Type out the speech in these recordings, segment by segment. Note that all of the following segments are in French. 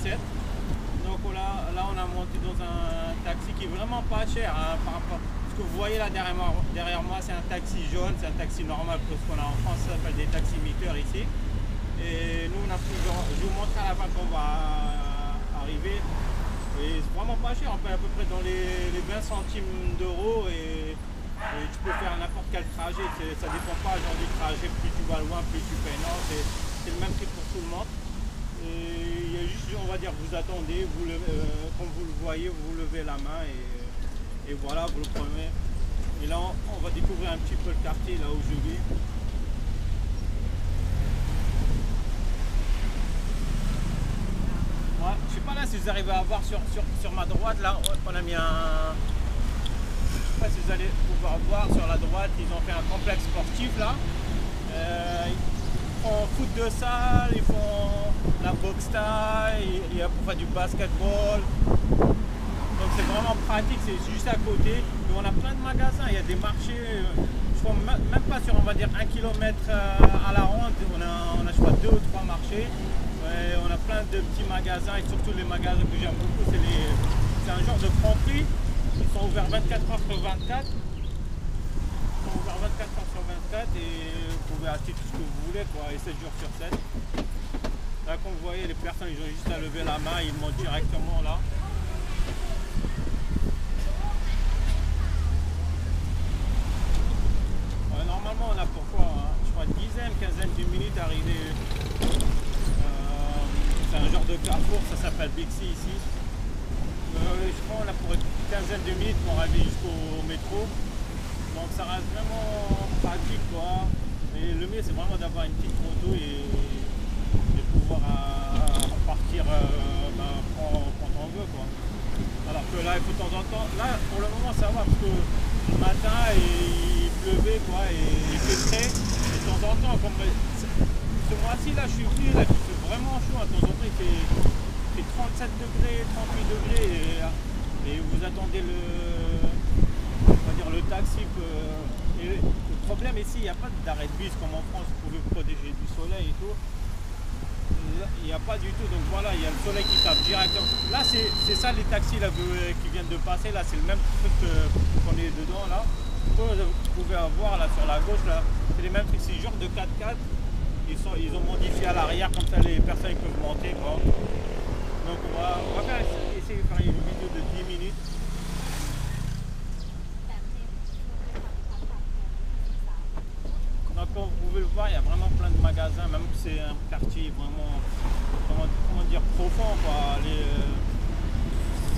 17. Donc là on a monté dans un taxi qui est vraiment pas cher hein, par rapport. Ce que vous voyez là derrière moi, c'est un taxi jaune, c'est un taxi normal, parce qu'on a en France, ça s'appelle des taxi-metteurs ici. Et nous on a pris, je vous montre à la fin qu'on va arriver. Et c'est vraiment pas cher, on paye à peu près dans les 20 centimes d'euros et tu peux faire n'importe quel trajet, ça dépend pas genre du trajet, plus tu vas loin, plus tu payes. Non, c'est le même prix pour tout le monde. Et il y a juste, on va dire, vous attendez, comme vous le voyez, vous levez la main et voilà, vous le prenez. Et là, on va découvrir un petit peu le quartier là où je vis. Ouais, je sais pas là si vous arrivez à voir sur ma droite, là, on a mis un... Je sais pas si vous allez pouvoir voir sur la droite, ils ont fait un complexe sportif là. Ils font foot de salle, ils font la boxe taille, il y a pour faire du basketball. Donc c'est vraiment pratique, c'est juste à côté. Et on a plein de magasins, il y a des marchés, je crois même pas sur on va dire 1 km à la ronde, on a je crois 2 ou 3 marchés. Ouais, on a plein de petits magasins et surtout les magasins que j'aime beaucoup, c'est un genre de Franprix. Ils sont ouverts 24 heures sur 24. Ils sont ouverts 24 heures sur 24 et vous pouvez acheter tout ce que vous voulez quoi, et 7 jours sur 7. Là comme vous voyez, les personnes ils ont juste à lever la main, ils montent directement là. Ouais, normalement on a pourquoi hein, je crois dizaine, quinzaine de minutes à arriver. C'est un genre de carrefour, ça s'appelle Bixi ici. Je crois qu'on a pour une quinzaine de minutes pour arriver jusqu'au métro. Donc ça reste vraiment pratique quoi. Et le mieux c'est vraiment d'avoir une petite moto et pouvoir repartir quand on veut quoi. Alors que là il faut de temps en temps, là pour le moment ça va parce que le matin il pleuvait quoi et il fait frais. Et de temps en temps comme ce mois-ci là je suis venu là, il fait vraiment chaud, de temps en temps il fait 37 degrés, 38 degrés et vous attendez le taxi. Et le problème ici, il n'y a pas d'arrêt de bus comme en France, vous pouvez vous protéger du soleil et tout. Il n'y a pas du tout, donc voilà, il y a le soleil qui tape directement. Là, c'est ça les taxis là, qui viennent de passer, là c'est le même truc qu'on est dedans là. Vous pouvez voir là sur la gauche, là, c'est les mêmes trucs, c'est genre de 4x4. Ils ont modifié à l'arrière, comme ça les personnes peuvent monter quoi. Donc on va essayer de faire une vidéo de 10 minutes. Donc comme vous pouvez le voir, il y a vraiment plein de magasins, même si c'est un quartier vraiment, comment dire, profond quoi.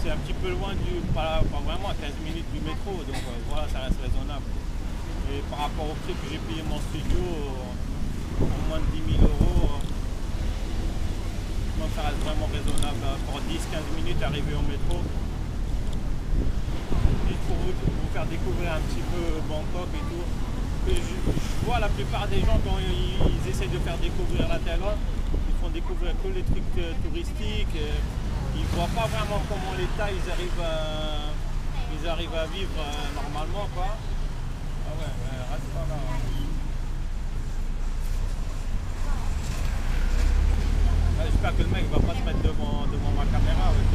C'est un petit peu loin pas vraiment à 15 minutes du métro, donc voilà, ça reste raisonnable. Et par rapport au prix que j'ai payé mon studio, en moins de 10 000 euros. Donc ça reste vraiment raisonnable pour 10-15 minutes arriver au métro. Juste pour vous faire découvrir un petit peu Bangkok et tout. Et je vois la plupart des gens quand ils essaient de faire découvrir la Thaïlande, ils font découvrir que les trucs touristiques. Ils voient pas vraiment comment les Thaïs ils arrivent à vivre normalement quoi. Ah ouais, reste pas là. J'espère que le mec va pas se mettre devant ma caméra avec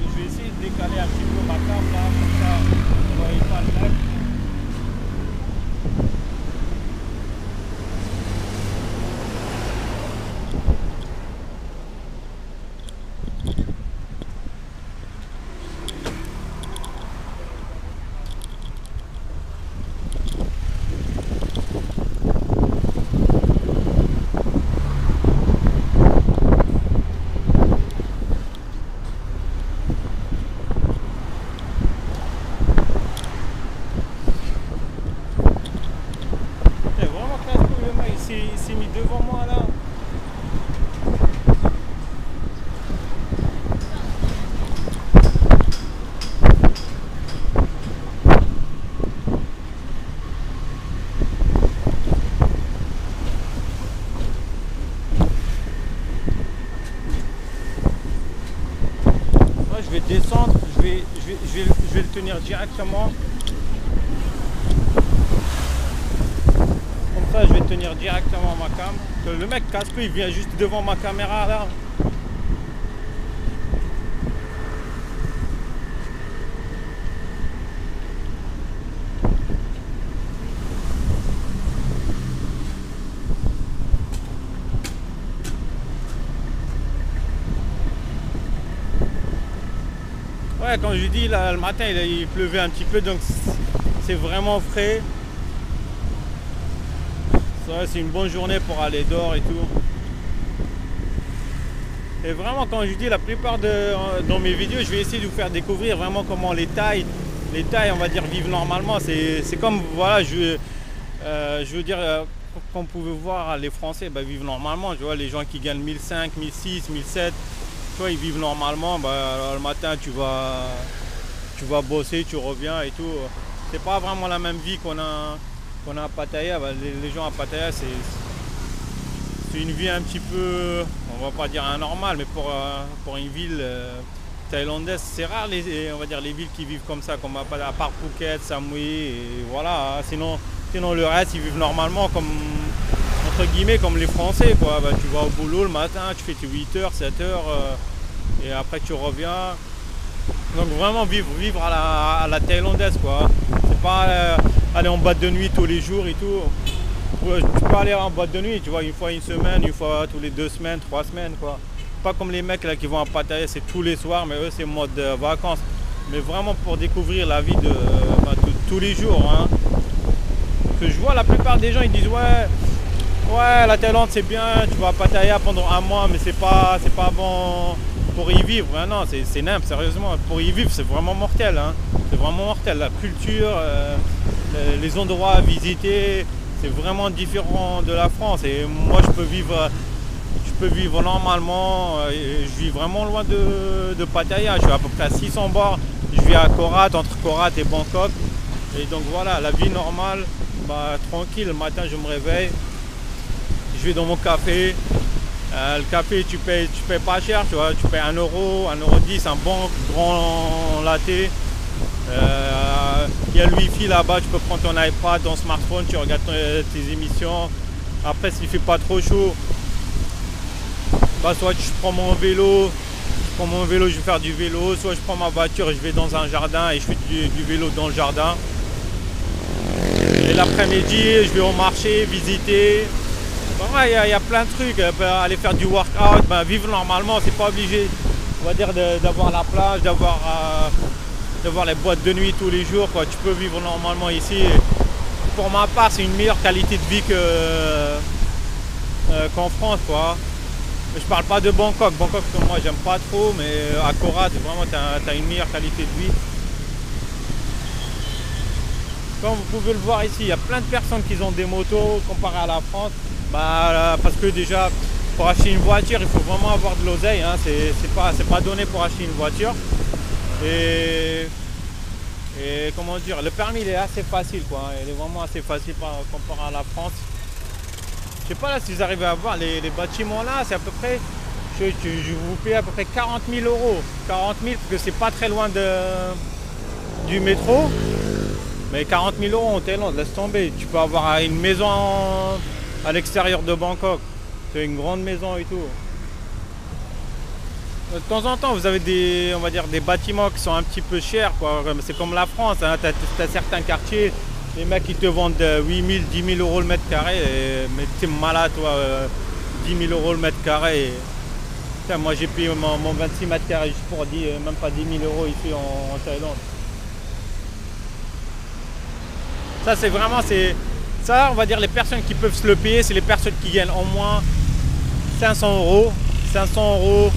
je vais essayer de décaler un petit peu ma cam là, comme ça vous ne voyez pas le mec. Il s'est mis devant moi là. Moi je vais descendre, je vais le tenir directement. tenir directement ma cam. Le mec casse-couille, il vient juste devant ma caméra là. Ouais, comme je dis, là, le matin il pleuvait un petit peu, donc c'est vraiment frais. C'est une bonne journée pour aller dehors et tout. Et vraiment, quand je dis la plupart dans mes vidéos, je vais essayer de vous faire découvrir vraiment comment les tailles, on va dire, vivent normalement. C'est comme, voilà, je veux dire, qu'on pouvait voir les Français vivent normalement. Tu vois, les gens qui gagnent 1500, 1600, 1700, tu vois, ils vivent normalement. Le matin, tu vas bosser, tu reviens et tout. C'est pas vraiment la même vie qu'on a à Pattaya. Les gens à Pattaya, c'est une vie un petit peu, on va pas dire anormale, mais pour une ville thaïlandaise, c'est rare on va dire les villes qui vivent comme ça, comme à part Phuket, Samui, et voilà. Sinon le reste, ils vivent normalement, comme entre guillemets comme les Français, quoi. Tu vas au boulot le matin, tu fais tes 8h, 7h, et après tu reviens. Donc vraiment vivre à la thaïlandaise, quoi. C'est pas aller en boîte de nuit tous les jours et tout. Tu peux aller en boîte de nuit, tu vois, une fois une semaine, une fois tous les 2 semaines, 3 semaines, quoi. Pas comme les mecs là qui vont à Pattaya, c'est tous les soirs, mais eux c'est mode vacances. Mais vraiment pour découvrir la vie de tous les jours, hein. Que je vois la plupart des gens, ils disent ouais la Thaïlande c'est bien, tu vas à Pattaya pendant un mois, mais c'est pas bon pour y vivre. Hein, non, c'est nimp, sérieusement. Pour y vivre, c'est vraiment mortel, hein. C'est vraiment mortel. La culture, les endroits à visiter, c'est vraiment différent de la France. Et moi, je peux vivre normalement. Je vis vraiment loin de Pattaya. Je suis à peu près à 600 bords. Je vis à Korat, entre Korat et Bangkok. Et donc voilà, la vie normale, tranquille. Le matin, je me réveille. Je vais dans mon café. Le café, tu payes pas cher, tu vois. Tu payes 1€, 1,10€, un bon grand latte. Il y a le wifi là-bas, tu peux prendre ton iPad, ton smartphone, tu regardes tes émissions. Après, s'il fait pas trop chaud, soit je prends mon vélo, je vais faire du vélo, soit je prends ma voiture et je vais dans un jardin et je fais du vélo dans le jardin. Et l'après-midi, je vais au marché visiter. Il y a plein de trucs, aller faire du workout, vivre normalement, c'est pas obligé, on va dire, d'avoir la plage, d'avoir les boîtes de nuit tous les jours, quoi. Tu peux vivre normalement ici. Pour ma part, c'est une meilleure qualité de vie qu'en France, quoi. Mais je parle pas de Bangkok. Bangkok, moi, j'aime pas trop, mais à Korat, vraiment, t'as une meilleure qualité de vie. Comme vous pouvez le voir ici, il y a plein de personnes qui ont des motos comparé à la France. Parce que déjà, pour acheter une voiture, il faut vraiment avoir de l'oseille, hein. C'est pas donné pour acheter une voiture. Et comment dire, le permis il est assez facile, quoi. Il est vraiment assez facile comparé à la France. Je sais pas là si vous arrivez à voir les bâtiments là, c'est à peu près, je vous paye à peu près 40 000 €. 40 000 parce que c'est pas très loin du métro. Mais 40 000 € en Thaïlande, laisse tomber. Tu peux avoir une maison à l'extérieur de Bangkok. C'est une grande maison et tout. De temps en temps, vous avez on va dire, des bâtiments qui sont un petit peu chers, quoi. C'est comme la France, hein. Tu as certains quartiers, les mecs qui te vendent 8 000, 10 000 € le mètre carré. Mais t'es malade, toi, 10 000 € le mètre carré. Putain, moi, j'ai payé mon 26 mètres carrés juste pour même pas 10 000 € ici en Thaïlande. Ça, c'est vraiment, ça, on va dire, les personnes qui peuvent se le payer, c'est les personnes qui gagnent au moins 500 €, 500 €,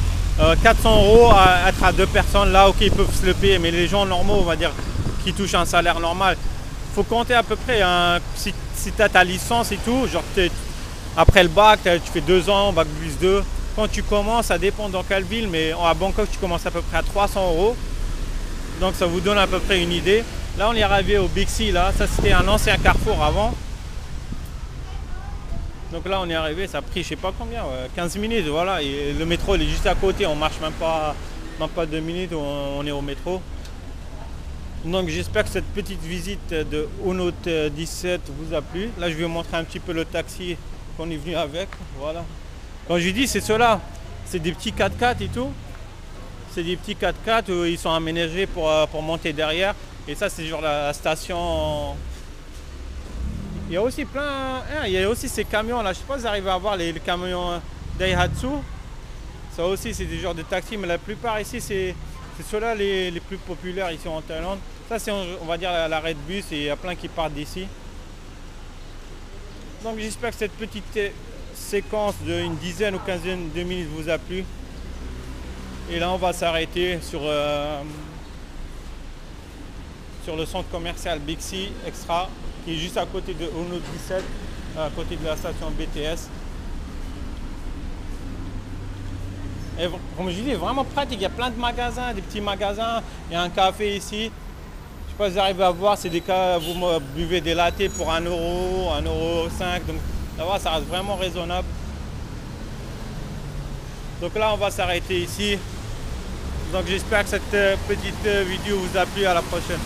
400 € à être à 2 personnes. Là, ok, ils peuvent se le payer, mais les gens normaux, on va dire, qui touchent un salaire normal, il faut compter à peu près, hein, si tu as ta licence et tout, genre après le bac, tu fais 2 ans, bac plus 2. Quand tu commences, ça dépend dans quelle ville, mais à Bangkok, tu commences à peu près à 300 €. Donc ça vous donne à peu près une idée. Là, on est arrivé au Bixi, là. Ça, c'était un ancien carrefour avant. Donc là, on est arrivé, ça a pris, je sais pas combien, 15 minutes, voilà. Et le métro, il est juste à côté. On marche même pas 2 minutes, on est au métro. Donc j'espère que cette petite visite de Haunote 17 vous a plu. Là je vais vous montrer un petit peu le taxi qu'on est venu avec. Voilà. Quand je dis c'est ceux-là, c'est des petits 4x4 et tout. C'est des petits 4x4 où ils sont aménagés pour monter derrière. Et ça c'est genre la station. Il y a aussi il y a aussi ces camions là. Je sais pas si vous arrivez à voir les camions Daihatsu. Ça aussi c'est des genres de taxis, mais la plupart ici c'est ceux-là les plus populaires ici en Thaïlande. Ça c'est on va dire la Redbus et il y a plein qui partent d'ici. Donc j'espère que cette petite séquence d'une dizaine ou quinzaine de minutes vous a plu. Et là on va s'arrêter sur le centre commercial Bixi Extra qui est juste à côté de Haunote 17, à côté de la station BTS. Et comme je dis, vraiment pratique, il y a plein de magasins, des petits magasins, il y a un café ici. Je sais pas si vous arrivez à voir, c'est des cas, vous buvez des lattés pour 1 euro, 1,05 €, donc là-bas ça reste vraiment raisonnable. Donc là on va s'arrêter ici. Donc j'espère que cette petite vidéo vous a plu, à la prochaine.